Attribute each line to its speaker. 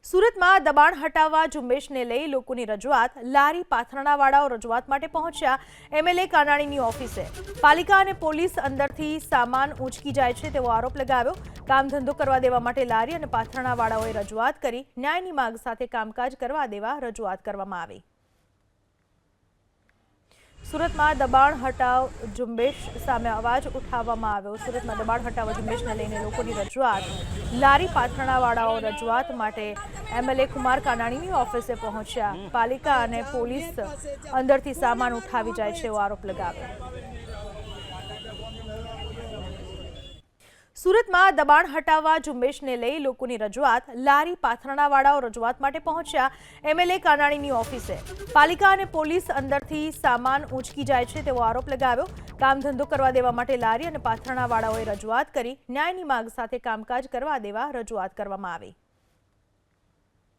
Speaker 1: સુરતમાં દબાણ હટાવવા ઝુંબેશને લઈ લોકોની રજૂઆત લારી પાથરણાવાળાઓ રજૂઆત માટે પહોંચ્યા એમએલએ કાનાણીની ઓફિસે। પાલિકા અને પોલીસ અંદરથી સામાન ઊંચકી જાય છે તેવો આરોપ લગાવ્યો। કામ ધંધો કરવા દેવા માટે લારી અને પાથરણાવાળાઓએ રજૂઆત કરી ન્યાયની માંગ સાથે કામકાજ કરવા દેવા રજૂઆત કરવામાં આવી। સુરતમાં દબાણ હટાવ ઝુંબેશ સામે અવાજ ઉઠાવવામાં આવ્યો। સુરતમાં દબાણ હટાવ ઝુંબેશને લઈને લોકોની રજૂઆત લારી પાથરણાવાળાઓ રજૂઆત માટે એમએલએ કુમાર કાનાણીની ઓફિસે પહોંચ્યા। પાલિકા અને પોલીસ અંદરથી સામાન ઉઠાવી જાય છે એવો આરોપ લગાવ્યો। સુરતમાં દબાણ હટાવવા ઝુંબેશને લઈ લોકોની રજૂઆત લારી પાથરણાવાળાઓ રજૂઆત માટે પહોંચ્યા એમએલએ કાનાણીની ઓફિસે। પાલિકા અને પોલીસ અંદરથી સામાન ઊંચકી જાય છે તેવો આરોપ લગાવ્યો। કામ ધંધો કરવા દેવા માટે લારી અને પાથરણાવાળાઓએ રજૂઆત કરી ન્યાયની માંગ સાથે કામકાજ કરવા દેવા રજૂઆત કરવામાં આવી।